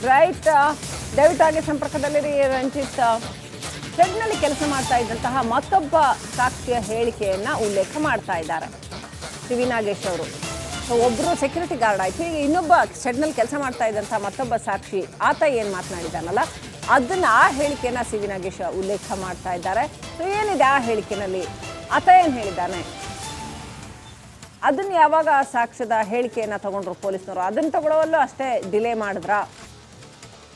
Right, ದಯವಿಟ್ಟಾಗಿ ಸಂಪರ್ಕದಲ್ಲಿರಿ Ranjit. ಶೆಡ್ನಲ್ಲಿ ಕೆಲಸ ಮಾಡ್ತಾ ಇದ್ದಂತಹ ಮತ್ತೊಬ್ಬ ಸಾಕ್ಷಿಯ ಹೇಳಿಕೆಯನ್ನ ಉಲ್ಲೇಖ ಮಾಡ್ತಾ ಇದ್ದಾರೆ ಸಿ ವಿ ನಾಗೇಶ್ ಅವರು. ಒಬ್ಬರು ಸೆಕ್ಯೂರಿಟಿ ಗಾರ್ಡ್ ಆಯ್ತು, ಈಗ ಇನ್ನೊಬ್ಬ ಶೆಡ್ನಲ್ಲಿ ಕೆಲಸ ಮಾಡ್ತಾ ಇದ್ದಂತಹ ಮತ್ತೊಬ್ಬ ಸಾಕ್ಷಿ ಆತ ಏನು ಮಾತನಾಡಿದಾನಲ್ಲ ಅದನ್ನ ಆ ಹೇಳಿಕೆಯನ್ನ ಸಿ ವಿ ನಾಗೇಶ್ ಉಲ್ಲೇಖ ಮಾಡ್ತಾ ಇದ್ದಾರೆ. ಸೊ ಏನಿದೆ ಆ ಹೇಳಿಕೆನಲ್ಲಿ, ಆತ ಏನು ಹೇಳಿದ್ದಾನೆ, ಅದನ್ನ ಯಾವಾಗ ಸಾಕ್ಷ್ಯದ ಹೇಳಿಕೆಯನ್ನ ತಗೊಂಡ್ರು ಪೊಲೀಸ್ನವರು, ಅದನ್ನ ತಗೊಳ್ಳೋವಲ್ಲೂ ಅಷ್ಟೇ ಡಿಲೇ ಮಾಡಿದ್ರ.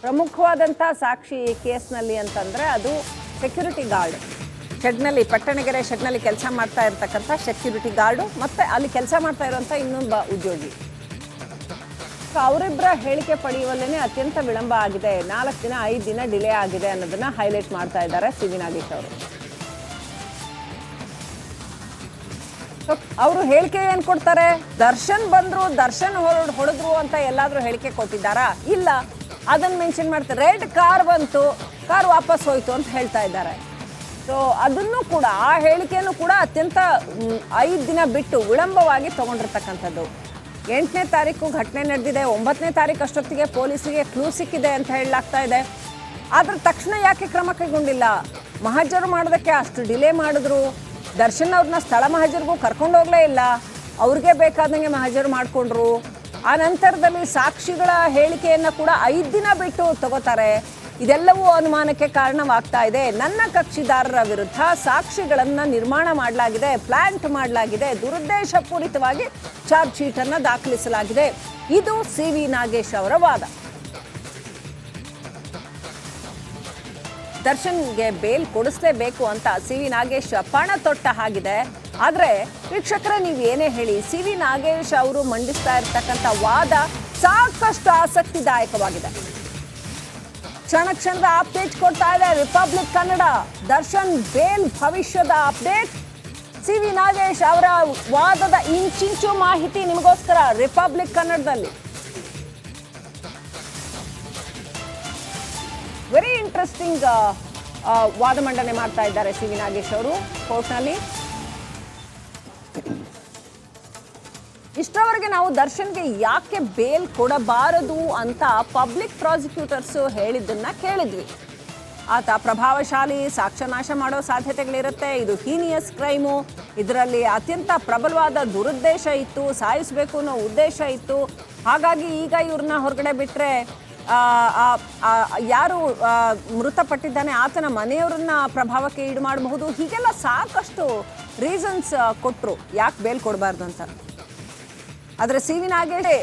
ಪ್ರಮುಖವಾದಂಥ ಸಾಕ್ಷಿ ಈ ಕೇಸ್ನಲ್ಲಿ ಅಂತಂದರೆ ಅದು ಸೆಕ್ಯೂರಿಟಿ ಗಾರ್ಡ್, ಶೆಡ್ನಲ್ಲಿ ಪಟ್ಟಣಗೆರೆ ಶೆಡ್ನಲ್ಲಿ ಕೆಲಸ ಮಾಡ್ತಾ ಇರ್ತಕ್ಕಂಥ ಸೆಕ್ಯೂರಿಟಿ ಗಾರ್ಡು ಮತ್ತು ಅಲ್ಲಿ ಕೆಲಸ ಮಾಡ್ತಾ ಇರೋಂಥ ಇನ್ನೊಬ್ಬ ಉದ್ಯೋಗಿ. ಸೊ ಅವರಿಬ್ಬರ ಹೇಳಿಕೆ ಪಡೆಯುವಲ್ಲೇ ಅತ್ಯಂತ ವಿಳಂಬ ಆಗಿದೆ, 4 ದಿನ 5 ದಿನ ಡಿಲೇ ಆಗಿದೆ ಅನ್ನೋದನ್ನ ಹೈಲೈಟ್ ಮಾಡ್ತಾ ಇದ್ದಾರೆ ಸಿ ವಿ ನಾಗೇಶ್ ಅವರು. ಅವರು ಹೇಳಿಕೆ ಏನು ಕೊಡ್ತಾರೆ, ದರ್ಶನ್ ಬಂದರು, ದರ್ಶನ್ ಹೊಡೆದ್ರು ಅಂತ ಎಲ್ಲಾದರೂ ಹೇಳಿಕೆ ಕೊಟ್ಟಿದ್ದಾರಾ? ಇಲ್ಲ, ಅದನ್ನು ಮೆನ್ಷನ್ ಮಾಡ್ತಾರೆ. ರೆಡ್ ಕಾರ್ ಬಂತು, ಕಾರ್ ವಾಪಸ್ ಹೋಯ್ತು ಅಂತ ಹೇಳ್ತಾ ಇದ್ದಾರೆ. ಸೊ ಅದನ್ನು ಕೂಡ, ಆ ಹೇಳಿಕೆಯನ್ನು ಕೂಡ ಅತ್ಯಂತ 5 ದಿನ ಬಿಟ್ಟು ವಿಳಂಬವಾಗಿ ತಗೊಂಡಿರ್ತಕ್ಕಂಥದ್ದು. 8ನೇ ತಾರೀಕು ಘಟನೆ ನಡೆದಿದೆ, 9ನೇ ತಾರೀಕು ಅಷ್ಟೊತ್ತಿಗೆ ಪೊಲೀಸರಿಗೆ ಕ್ಲೂ ಸಿಕ್ಕಿದೆ ಅಂತ ಹೇಳಲಾಗ್ತಾ ಇದೆ. ಆದರೆ ತಕ್ಷಣ ಯಾಕೆ ಕ್ರಮ ಕೈಗೊಂಡಿಲ್ಲ? ಮಹಜರು ಮಾಡೋದಕ್ಕೆ ಅಷ್ಟು ಡಿಲೇ ಮಾಡಿದ್ರು. ದರ್ಶನ್ ಅವ್ರನ್ನ ಸ್ಥಳ ಮಹಜರಿಗೂ ಕರ್ಕೊಂಡು ಹೋಗಲೇ ಇಲ್ಲ, ಅವ್ರಿಗೆ ಬೇಕಾದಂಗೆ ಮಹಜರು ಮಾಡಿಕೊಂಡ್ರು. ಆ ನಂತರದಲ್ಲಿ ಸಾಕ್ಷಿಗಳ ಹೇಳಿಕೆಯನ್ನು ಕೂಡ 5 ದಿನ ಬಿಟ್ಟು ತಗೋತಾರೆ. ಇದೆಲ್ಲವೂ ಅನುಮಾನಕ್ಕೆ ಕಾರಣವಾಗ್ತಾ ಇದೆ. ನನ್ನ ಕಕ್ಷಿದಾರರ ವಿರುದ್ಧ ಸಾಕ್ಷಿಗಳನ್ನು ನಿರ್ಮಾಣ ಮಾಡಲಾಗಿದೆ, ಪ್ಲಾಂಟ್ ಮಾಡಲಾಗಿದೆ, ದುರುದ್ದೇಶಪೂರಿತವಾಗಿ ಚಾರ್ಜ್ ಶೀಟನ್ನು ದಾಖಲಿಸಲಾಗಿದೆ. ಇದು ಸಿ ವಿ ನಾಗೇಶ್ ಅವರ ವಾದ. ದರ್ಶನ್ಗೆ ಬೇಲ್ ಕೊಡಿಸಲೇಬೇಕು ಅಂತ ಸಿ ವಿ ನಾಗೇಶ್ ಪಣ ತೊಟ್ಟ ಹಾಗಿದೆ. ಆದರೆ ವೀಕ್ಷಕರೇ, ನೀವು ಏನೇ ಹೇಳಿ, ಸಿ ವಿ ನಾಗೇಶ್ ಅವರು ಮಂಡಿಸ್ತಾ ಇರ್ತಕ್ಕಂಥ ವಾದ ಸಾಕಷ್ಟು ಆಸಕ್ತಿದಾಯಕವಾಗಿದೆ. ಕ್ಷಣ ಕ್ಷಣದ ಅಪ್ಡೇಟ್ ಕೊಡ್ತಾ ಇದೆ ರಿಪಬ್ಲಿಕ್ ಕನ್ನಡ. ದರ್ಶನ್ ಬೇಲ್ ಭವಿಷ್ಯದ ಅಪ್ಡೇಟ್, ಸಿ ವಿ ನಾಗೇಶ್ ಅವರ ವಾದದ ಇಂಚಿಂಚು ಮಾಹಿತಿ ನಿಮಗೋಸ್ಕರ ರಿಪಬ್ಲಿಕ್ ಕನ್ನಡದಲ್ಲಿ. ವೆರಿ ಇಂಟ್ರೆಸ್ಟಿಂಗ್ ವಾದ ಮಂಡನೆ ಮಾಡ್ತಾ ಇದ್ದಾರೆ ಸಿ ವಿ ನಾಗೇಶ್ ಅವರು ಕೋರ್ಟ್ನಲ್ಲಿ. ಇಷ್ಟರವರೆಗೆ ನಾವು ದರ್ಶನ್ಗೆ ಯಾಕೆ ಬೇಲ್ ಕೊಡಬಾರದು ಅಂತ ಪಬ್ಲಿಕ್ ಪ್ರಾಸಿಕ್ಯೂಟರ್ಸ್ ಹೇಳಿದ್ದನ್ನ ಕೇಳಿದ್ವಿ. ಆತ ಪ್ರಭಾವಶಾಲಿ, ಸಾಕ್ಷ್ಯನಾಶ ಮಾಡೋ ಸಾಧ್ಯತೆಗಳಿರುತ್ತೆ, ಇದು ಹೀನಿಯಸ್ ಕ್ರೈಮು, ಇದರಲ್ಲಿ ಅತ್ಯಂತ ಪ್ರಬಲವಾದ ದುರುದ್ದೇಶ ಇತ್ತು, ಸಾಯಿಸಬೇಕು ಅನ್ನೋ ಉದ್ದೇಶ ಇತ್ತು. ಹಾಗಾಗಿ ಈಗ ಇವ್ರನ್ನ ಹೊರಗಡೆ ಬಿಟ್ಟರೆ ಯಾರು ಮೃತಪಟ್ಟಿದ್ದಾನೆ ಆತನ ಮನೆಯವರನ್ನ ಪ್ರಭಾವಕ್ಕೆ ಈಡು ಮಾಡಬಹುದು. ಹೀಗೆಲ್ಲ ಸಾಕಷ್ಟು ರೀಸನ್ಸ್ ಕೊಟ್ಟರು ಯಾಕೆ ಬೇಲ್ ಕೊಡಬಾರ್ದು ಅಂತ. ಆದರೆ ಸಿ ವಿ ನಾಗೇಶ್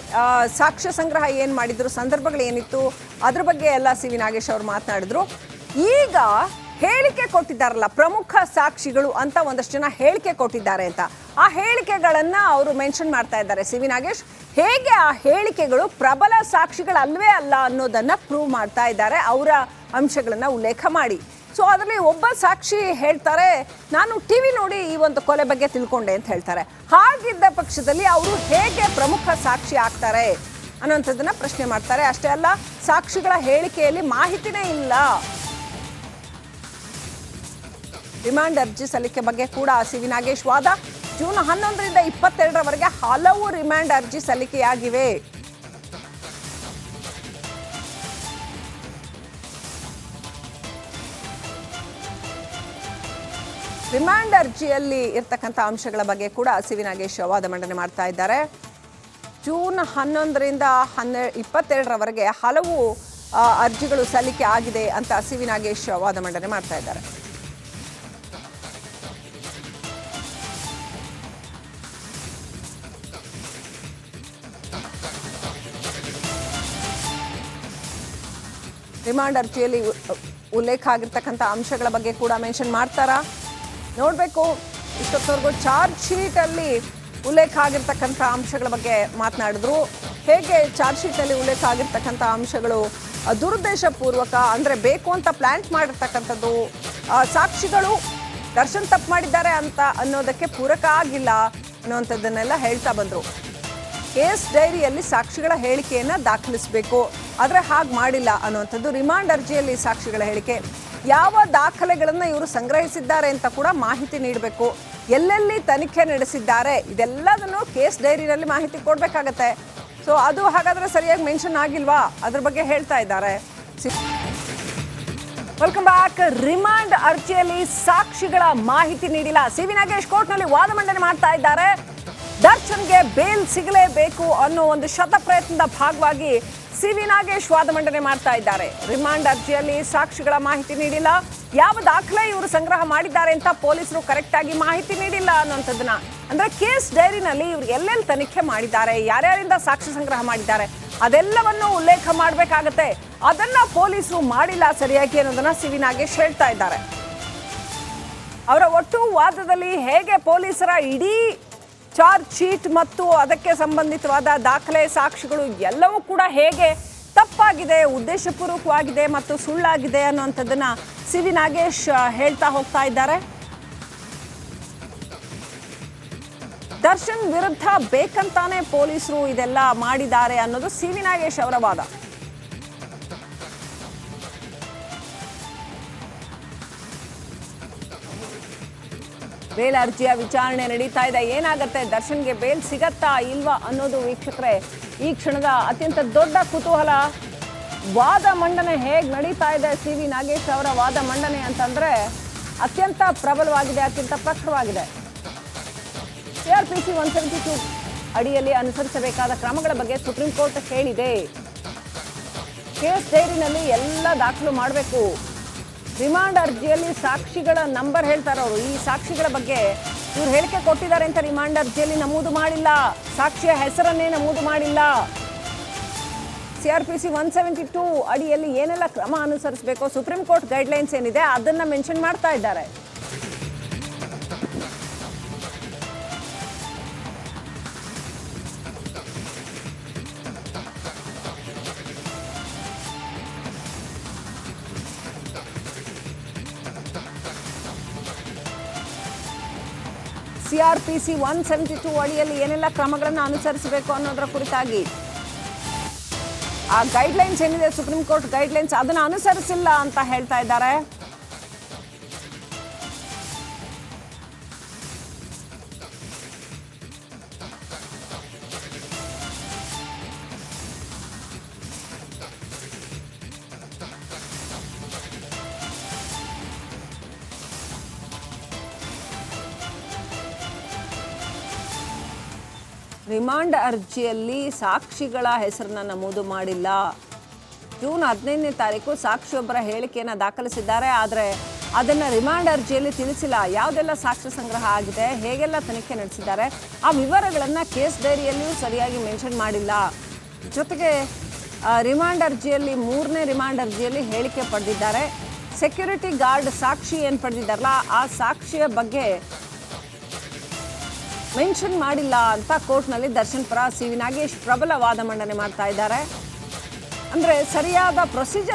ಸಾಕ್ಷ್ಯ ಸಂಗ್ರಹ ಏನು ಮಾಡಿದ್ರು, ಸಂದರ್ಭಗಳು ಏನಿತ್ತು, ಅದ್ರ ಬಗ್ಗೆ ಎಲ್ಲ ಸಿ ವಿ ನಾಗೇಶ್ ಅವರು ಮಾತನಾಡಿದ್ರು. ಈಗ ಹೇಳಿಕೆ ಕೊಟ್ಟಿದ್ದಾರಲ್ಲ ಪ್ರಮುಖ ಸಾಕ್ಷಿಗಳು ಅಂತ ಒಂದಷ್ಟು ಜನ ಹೇಳಿಕೆ ಕೊಟ್ಟಿದ್ದಾರೆ ಅಂತ, ಆ ಹೇಳಿಕೆಗಳನ್ನು ಅವರು ಮೆನ್ಷನ್ ಮಾಡ್ತಾ ಇದ್ದಾರೆ ಸಿ ವಿ ನಾಗೇಶ್. ಹೇಗೆ ಆ ಹೇಳಿಕೆಗಳು ಪ್ರಬಲ ಸಾಕ್ಷಿಗಳಲ್ವೇ ಅಲ್ಲ ಅನ್ನೋದನ್ನು ಪ್ರೂವ್ ಮಾಡ್ತಾ ಇದ್ದಾರೆ ಅವರ ಅಂಶಗಳನ್ನು ಉಲ್ಲೇಖ ಮಾಡಿ. ಸೊ ಅದರಲ್ಲಿ ಒಬ್ಬ ಸಾಕ್ಷಿ ಹೇಳ್ತಾರೆ, ನಾನು ಟಿವಿ ನೋಡಿ ಈ ಒಂದು ಕೊಲೆ ಬಗ್ಗೆ ತಿಳ್ಕೊಂಡೆ ಅಂತ ಹೇಳ್ತಾರೆ. ಹಾಗಿದ್ದ ಪಕ್ಷದಲ್ಲಿ ಅವರು ಹೇಗೆ ಪ್ರಮುಖ ಸಾಕ್ಷಿ ಆಗ್ತಾರೆ ಅನ್ನೋಂಥದ್ದನ್ನ ಪ್ರಶ್ನೆ ಮಾಡ್ತಾರೆ. ಅಷ್ಟೇ ಅಲ್ಲ, ಸಾಕ್ಷಿಗಳ ಹೇಳಿಕೆಯಲ್ಲಿ ಮಾಹಿತಿನೇ ಇಲ್ಲ. ರಿಮಾಂಡ್ ಅರ್ಜಿ ಸಲ್ಲಿಕೆ ಬಗ್ಗೆ ಕೂಡ ಸಿ ವಿ ನಾಗೇಶ್ ವಾದ. ಜೂನ್ 11ರಿಂದ 22ರವರೆಗೆ ಹಲವು ರಿಮಾಂಡ್ ಅರ್ಜಿ ಸಲ್ಲಿಕೆಯಾಗಿವೆ. ರಿಮಾಂಡ್ ಅರ್ಜಿಯಲ್ಲಿ ಇರ್ತಕ್ಕಂಥ ಅಂಶಗಳ ಬಗ್ಗೆ ಕೂಡ ಸಿ ವಿ ನಾಗೇಶ್ ವಾದ ಮಂಡನೆ ಮಾಡ್ತಾ ಇದ್ದಾರೆ. ಜೂನ್ 11ರಿಂದ 22ರವರೆಗೆ ಹಲವು ಅರ್ಜಿಗಳು ಸಲ್ಲಿಕೆ ಆಗಿದೆ ಅಂತ ಸಿ ವಿ ನಾಗೇಶ್ ವಾದ ಮಂಡನೆ ಮಾಡ್ತಾ ಇದ್ದಾರೆ. ರಿಮಾಂಡ್ ಅರ್ಜಿಯಲ್ಲಿ ಉಲ್ಲೇಖ ಆಗಿರ್ತಕ್ಕಂಥ ಅಂಶಗಳ ಬಗ್ಗೆ ಕೂಡ ಮೆನ್ಷನ್ ಮಾಡ್ತಾರಾ ನೋಡಬೇಕು. ಇಷ್ಟೊತ್ತವರೆಗೂ ಚಾರ್ಜ್ ಶೀಟಲ್ಲಿ ಉಲ್ಲೇಖ ಆಗಿರ್ತಕ್ಕಂಥ ಅಂಶಗಳ ಬಗ್ಗೆ ಮಾತನಾಡಿದ್ರು. ಹೇಗೆ ಚಾರ್ಜ್ ಶೀಟಲ್ಲಿ ಉಲ್ಲೇಖ ಆಗಿರ್ತಕ್ಕಂಥ ಅಂಶಗಳು ದುರುದ್ದೇಶಪೂರ್ವಕ, ಅಂದರೆ ಬೇಕು ಅಂತ ಪ್ಲಾಂಟ್ ಮಾಡಿರ್ತಕ್ಕಂಥದ್ದು, ಸಾಕ್ಷಿಗಳು ದರ್ಶನ್ ತಪ್ಪು ಮಾಡಿದ್ದಾರೆ ಅಂತ ಅನ್ನೋದಕ್ಕೆ ಪೂರಕ ಆಗಿಲ್ಲ ಅನ್ನೋವಂಥದ್ದನ್ನೆಲ್ಲ ಹೇಳ್ತಾ ಬಂದರು. ಕೇಸ್ ಡೈರಿಯಲ್ಲಿ ಸಾಕ್ಷಿಗಳ ಹೇಳಿಕೆಯನ್ನು ದಾಖಲಿಸಬೇಕು, ಆದರೆ ಹಾಗೆ ಮಾಡಿಲ್ಲ ಅನ್ನುವಂಥದ್ದು. ರಿಮಾಂಡ್ ಅರ್ಜಿಯಲ್ಲಿ ಸಾಕ್ಷಿಗಳ ಹೇಳಿಕೆ, ಯಾವ ದಾಖಲೆಗಳನ್ನು ಇವರು ಸಂಗ್ರಹಿಸಿದ್ದಾರೆ ಅಂತ ಕೂಡ ಮಾಹಿತಿ ನೀಡಬೇಕು. ಎಲ್ಲೆಲ್ಲಿ ತನಿಖೆ ನಡೆಸಿದ್ದಾರೆ ಇದೆಲ್ಲದನ್ನು ಕೇಸ್ ಡೈರಿಯಲ್ಲಿ ಮಾಹಿತಿ ಕೊಡಬೇಕಾಗತ್ತೆ. ಸೊ ಅದು ಹಾಗಾದ್ರೆ ಸರಿಯಾಗಿ ಮೆನ್ಷನ್ ಆಗಿಲ್ವಾ, ಅದ್ರ ಬಗ್ಗೆ ಹೇಳ್ತಾ ಇದ್ದಾರೆ. Welcome back. ರಿಮಾಂಡ್ ಅರ್ಜಿಯಲ್ಲಿ ಸಾಕ್ಷಿಗಳ ಮಾಹಿತಿ ನೀಡಿಲ್ಲ. ಸಿ.ವಿ. ನಾಗೇಶ್ ಕೋರ್ಟ್ನಲ್ಲಿ ವಾದ ಮಂಡನೆ ಮಾಡ್ತಾ ಇದ್ದಾರೆ. ದರ್ಶನ್ಗೆ ಬೇಲ್ ಸಿಗಲೇಬೇಕು ಅನ್ನೋ ಒಂದು ಶತಪ್ರಯತ್ನದ ಭಾಗವಾಗಿ ಸಿ.ವಿ. ನಾಗೇಶ್ ವಾದ ಮಂಡನೆ ಮಾಡ್ತಾ ಇದ್ದಾರೆ. ರಿಮಾಂಡ್ ಅರ್ಜಿಯಲ್ಲಿ ಸಾಕ್ಷಿಗಳ ಮಾಹಿತಿ ನೀಡಿಲ್ಲ, ಯಾವ ದಾಖಲೆ ಇವರು ಸಂಗ್ರಹ ಮಾಡಿದ್ದಾರೆ ಅಂತ ಪೊಲೀಸರು ಕರೆಕ್ಟ್ ಆಗಿ ಮಾಹಿತಿ ನೀಡಿಲ್ಲ ಅನ್ನೋಂಥದ್ದನ್ನ, ಅಂದ್ರೆ ಕೇಸ್ ಡೈರಿನಲ್ಲಿ ಇವರು ಎಲ್ಲೆಲ್ಲಿ ತನಿಖೆ ಮಾಡಿದ್ದಾರೆ, ಯಾರ್ಯಾರಿಂದ ಸಾಕ್ಷಿ ಸಂಗ್ರಹ ಮಾಡಿದ್ದಾರೆ ಅದೆಲ್ಲವನ್ನು ಉಲ್ಲೇಖ ಮಾಡಬೇಕಾಗತ್ತೆ. ಅದನ್ನ ಪೊಲೀಸರು ಮಾಡಿಲ್ಲ ಸರಿಯಾಗಿ ಅನ್ನೋದನ್ನ ಸಿ.ವಿ. ನಾಗೇಶ್ ಹೇಳ್ತಾ ಇದ್ದಾರೆ. ಅವರ ಒಟ್ಟು ವಾದದಲ್ಲಿ ಹೇಗೆ ಪೊಲೀಸರ ಇಡೀ ಚಾರ್ಜ್ ಶೀಟ್ ಮತ್ತು ಅದಕ್ಕೆ ಸಂಬಂಧಿತವಾದ ದಾಖಲೆ ಸಾಕ್ಷಿಗಳು ಎಲ್ಲವೂ ಕೂಡ ಹೇಗೆ ತಪ್ಪಾಗಿದೆ, ಉದ್ದೇಶಪೂರ್ವಕವಾಗಿದೆ ಮತ್ತು ಸುಳ್ಳಾಗಿದೆ ಅನ್ನುವಂಥದ್ದನ್ನ ಸಿ.ವಿ. ನಾಗೇಶ್ ಹೇಳ್ತಾ ಹೋಗ್ತಾ ಇದ್ದಾರೆ. ದರ್ಶನ್ ವಿರುದ್ಧ ಬೇಕಂತಾನೆ ಪೊಲೀಸರು ಇದೆಲ್ಲ ಮಾಡಿದ್ದಾರೆ ಅನ್ನೋದು ಸಿ.ವಿ. ನಾಗೇಶ್ ಅವರ ವಾದ. ಬೇಲ್ ಅರ್ಜಿಯ ವಿಚಾರಣೆ ನಡೀತಾ ಇದೆ. ಏನಾಗುತ್ತೆ, ದರ್ಶನ್ಗೆ ಬೇಲ್ ಸಿಗತ್ತಾ ಇಲ್ವಾ ಅನ್ನೋದು ವೀಕ್ಷಕರೇ ಈ ಕ್ಷಣದ ಅತ್ಯಂತ ದೊಡ್ಡ ಕುತೂಹಲ. ವಾದ ಮಂಡನೆ ಹೇಗೆ ನಡೀತಾ ಇದೆ, ಸಿ.ವಿ. ನಾಗೇಶ್ ಅವರ ವಾದ ಮಂಡನೆ ಅಂತಂದ್ರೆ ಅತ್ಯಂತ ಪ್ರಬಲವಾಗಿದೆ, ಅತ್ಯಂತ ಪ್ರಖರವಾಗಿದೆ. CRPC 172 ಅಡಿಯಲ್ಲಿ ಅನುಸರಿಸಬೇಕಾದ ಕ್ರಮಗಳ ಬಗ್ಗೆ ಸುಪ್ರೀಂ ಕೋರ್ಟ್ ಹೇಳಿದೆ. ಕೇಸ್ ಡೈರಿನಲ್ಲಿ ಎಲ್ಲ ದಾಖಲು ಮಾಡಬೇಕು. ರಿಮಾಂಡ್ ಅರ್ಜಿಯಲ್ಲಿ ಸಾಕ್ಷಿಗಳ ನಂಬರ್ ಹೇಳ್ತಾರೆ ಅವರು. ಈ ಸಾಕ್ಷಿಗಳ ಬಗ್ಗೆ ಇವ್ರು ಹೇಳಿಕೆ ಕೊಟ್ಟಿದ್ದಾರೆ ಅಂತ ರಿಮಾಂಡ್ ಅರ್ಜಿಯಲ್ಲಿ ನಮೂದು ಮಾಡಿಲ್ಲ, ಸಾಕ್ಷಿಯ ಹೆಸರನ್ನೇ ನಮೂದು ಮಾಡಿಲ್ಲ. CRPC 172 ಅಡಿಯಲ್ಲಿ ಏನೆಲ್ಲ ಕ್ರಮ ಅನುಸರಿಸಬೇಕು, ಸುಪ್ರೀಂ ಕೋರ್ಟ್ ಗೈಡ್ಲೈನ್ಸ್ ಏನಿದೆ ಅದನ್ನ ಮೆನ್ಷನ್ ಮಾಡ್ತಾ ಇದ್ದಾರೆ. CRPC 172 ಅಡಿಯಲ್ಲಿ ಏನೆಲ್ಲ ಕ್ರಮಗಳನ್ನು ಅನುಸರಿಸಬೇಕು ಅನ್ನೋದರ ಕುರಿತಾಗಿ ಆ ಗೈಡ್ಲೈನ್ಸ್ ಏನಿದೆ, ಸುಪ್ರೀಂ ಕೋರ್ಟ್ ಗೈಡ್ಲೈನ್ಸ್ ಅದನ್ನು ಅನುಸರಿಸಿಲ್ಲ ಅಂತ ಹೇಳ್ತಾ ಇದ್ದಾರೆ. ರಿಮಾಂಡ್ ಅರ್ಜಿಯಲ್ಲಿ ಸಾಕ್ಷಿಗಳ ಹೆಸರನ್ನ ನಮೂದು ಮಾಡಿಲ್ಲ. ಜೂನ್ 15ನೇ ತಾರೀಕು ಸಾಕ್ಷಿಯೊಬ್ಬರ ಹೇಳಿಕೆಯನ್ನು ದಾಖಲಿಸಿದ್ದಾರೆ. ಆದರೆ ಅದನ್ನು ರಿಮಾಂಡ್ ಅರ್ಜಿಯಲ್ಲಿ ತಿಳಿಸಿಲ್ಲ. ಯಾವುದೆಲ್ಲ ಸಾಕ್ಷ್ಯ ಸಂಗ್ರಹ ಆಗಿದೆ, ಹೇಗೆಲ್ಲ ತನಿಖೆ ನಡೆಸಿದ್ದಾರೆ, ಆ ವಿವರಗಳನ್ನು ಕೇಸ್ ಡೈರಿಯಲ್ಲಿಯೂ ಸರಿಯಾಗಿ ಮೆನ್ಷನ್ ಮಾಡಿಲ್ಲ. ಜೊತೆಗೆ ರಿಮಾಂಡ್ ಅರ್ಜಿಯಲ್ಲಿ 3ನೇ ರಿಮಾಂಡ್ ಅರ್ಜಿಯಲ್ಲಿ ಹೇಳಿಕೆ ಪಡೆದಿದ್ದಾರೆ. ಸೆಕ್ಯೂರಿಟಿ ಗಾರ್ಡ್ ಸಾಕ್ಷಿ ಏನು ಪಡೆದಿದ್ದಾರಲ್ಲ ಆ ಸಾಕ್ಷಿಯ ಬಗ್ಗೆ ಮೆನ್ಷನ್ ಮಾಡಿಲ್ಲ ಅಂತ ಕೋರ್ಟ್ನಲ್ಲಿ ದರ್ಶನ್ ಪರ ಸಿ.ವಿ. ನಾಗೇಶ್ ಪ್ರಬಲ ವಾದ ಮಂಡನೆ ಮಾಡ್ತಾ ಇದ್ದಾರೆ. ಅಂದರೆ ಸರಿಯಾದ ಪ್ರೊಸೀಜರ್